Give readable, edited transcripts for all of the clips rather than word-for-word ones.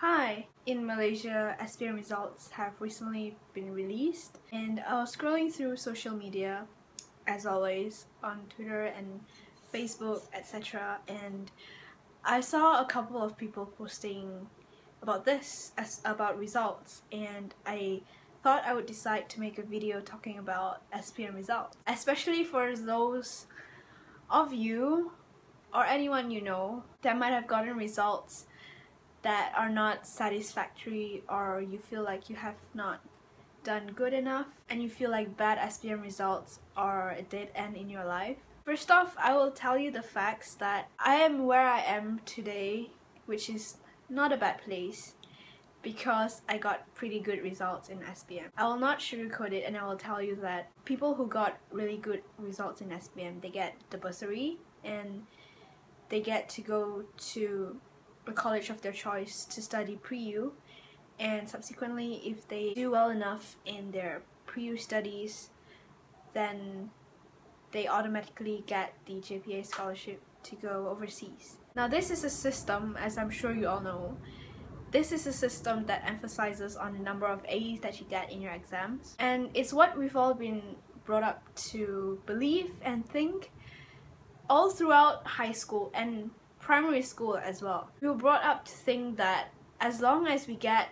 Hi! In Malaysia, SPM results have recently been released, and I was scrolling through social media, as always, on Twitter and Facebook, etc. and I saw a couple of people posting about about results, and I thought I would decide to make a video talking about SPM results, especially for those of you or anyone you know that might have gotten results that are not satisfactory, or you feel like you have not done good enough and you feel like bad SPM results are a dead end in your life. First off, I will tell you the facts that I am where I am today, which is not a bad place, because I got pretty good results in SPM. I will not sugarcoat it, and I will tell you that people who got really good results in SPM, they get the bursary and they get to go to a college of their choice to study pre-U, and subsequently if they do well enough in their pre-U studies, then they automatically get the JPA scholarship to go overseas. Now this is a system, as I'm sure you all know, this is a system that emphasizes on the number of A's that you get in your exams, and it's what we've all been brought up to believe and think all throughout high school and primary school as well. We were brought up to think that as long as we get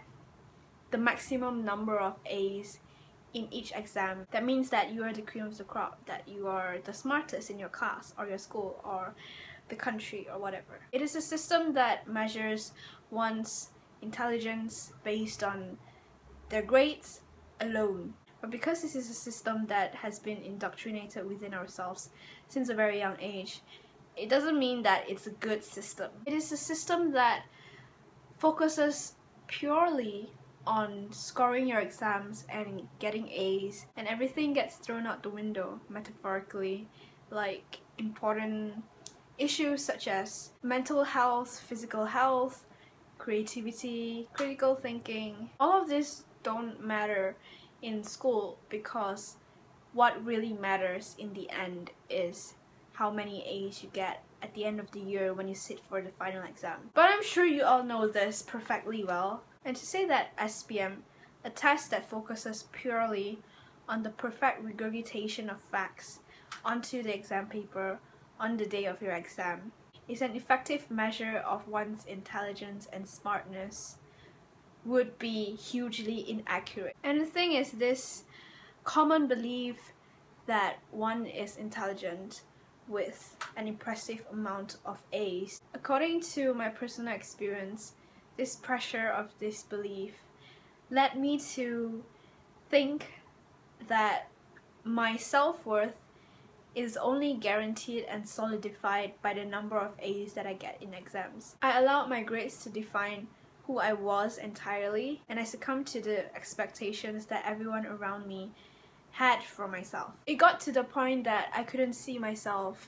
the maximum number of A's in each exam, that means that you are the cream of the crop, that you are the smartest in your class or your school or the country or whatever. It is a system that measures one's intelligence based on their grades alone. But because this is a system that has been indoctrinated within ourselves since a very young age, it doesn't mean that it's a good system. It is a system that focuses purely on scoring your exams and getting A's, and everything gets thrown out the window, metaphorically, like important issues such as mental health, physical health, creativity, critical thinking. All of this don't matter in school, because what really matters in the end is how many A's you get at the end of the year when you sit for the final exam. But I'm sure you all know this perfectly well. And to say that SPM, a test that focuses purely on the perfect regurgitation of facts onto the exam paper on the day of your exam, is an effective measure of one's intelligence and smartness, would be hugely inaccurate. And the thing is, this common belief that one is intelligent with an impressive amount of A's, according to my personal experience, this pressure of this belief led me to think that my self-worth is only guaranteed and solidified by the number of A's that I get in exams. I allowed my grades to define who I was entirely, and I succumbed to the expectations that everyone around me had for myself. It got to the point that I couldn't see myself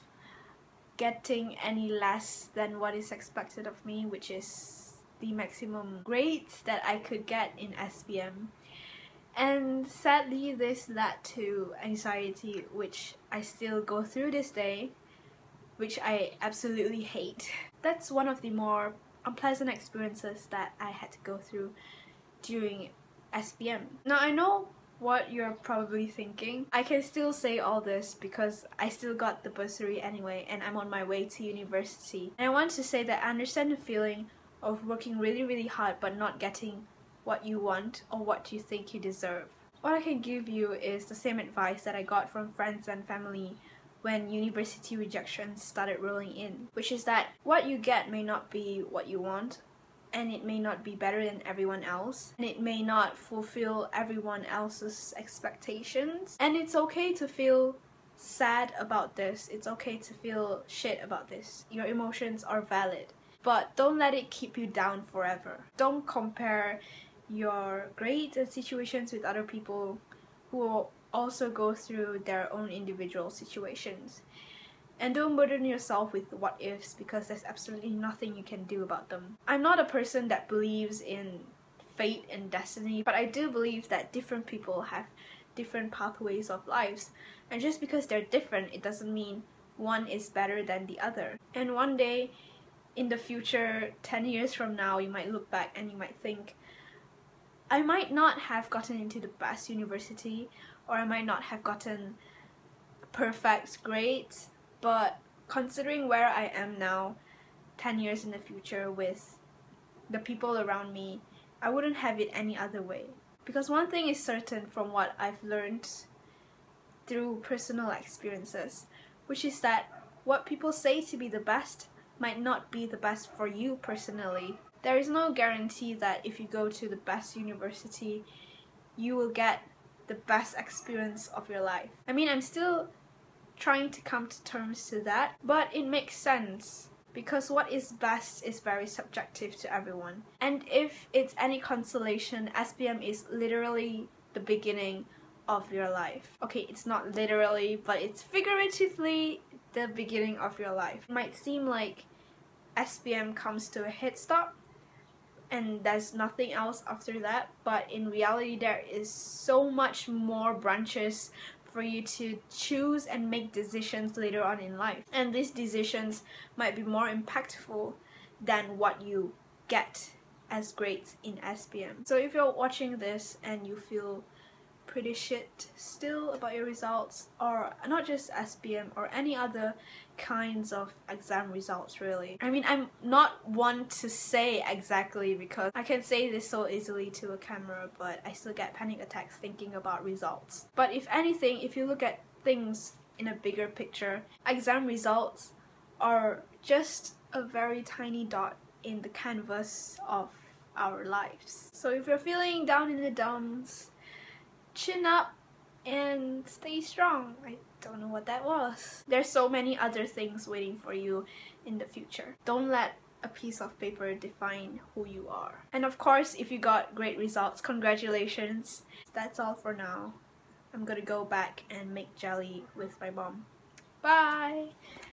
getting any less than what is expected of me, which is the maximum grades that I could get in SPM. And sadly, this led to anxiety, which I still go through this day, which I absolutely hate. That's one of the more unpleasant experiences that I had to go through during SPM. Now I know what you're probably thinking. I can still say all this because I still got the bursary anyway, and I'm on my way to university. And I want to say that I understand the feeling of working really hard but not getting what you want or what you think you deserve. What I can give you is the same advice that I got from friends and family when university rejections started rolling in, which is that what you get may not be what you want, and it may not be better than everyone else, and it may not fulfill everyone else's expectations. And it's okay to feel sad about this, it's okay to feel shit about this. Your emotions are valid, but don't let it keep you down forever. Don't compare your grades and situations with other people who also go through their own individual situations. And don't burden yourself with what ifs, because there's absolutely nothing you can do about them. I'm not a person that believes in fate and destiny, but I do believe that different people have different pathways of lives, and just because they're different, it doesn't mean one is better than the other. And one day in the future, 10 years from now, you might look back and you might think, I might not have gotten into the best university, or I might not have gotten perfect grades, but considering where I am now, 10 years in the future with the people around me, I wouldn't have it any other way. Because one thing is certain from what I've learned through personal experiences, which is that what people say to be the best might not be the best for you personally. There is no guarantee that if you go to the best university, you will get the best experience of your life. I mean, I'm still trying to come to terms to that, but it makes sense because what is best is very subjective to everyone. And if it's any consolation, SPM is literally the beginning of your life. Okay, it's not literally, but it's figuratively the beginning of your life. It might seem like SPM comes to a head stop and there's nothing else after that, but in reality there is so much more branches for you to choose and make decisions later on in life. And these decisions might be more impactful than what you get as grades in SPM. So if you're watching this and you feel pretty shit still about your results, or not just SPM or any other kinds of exam results really. I mean, I'm not one to say exactly because I can say this so easily to a camera, but I still get panic attacks thinking about results. But if anything, if you look at things in a bigger picture, exam results are just a very tiny dot in the canvas of our lives. So if you're feeling down in the dumps, chin up and stay strong. I don't know what that was. There's so many other things waiting for you in the future. Don't let a piece of paper define who you are. And of course, if you got great results, congratulations. That's all for now. I'm gonna go back and make jelly with my mom. Bye!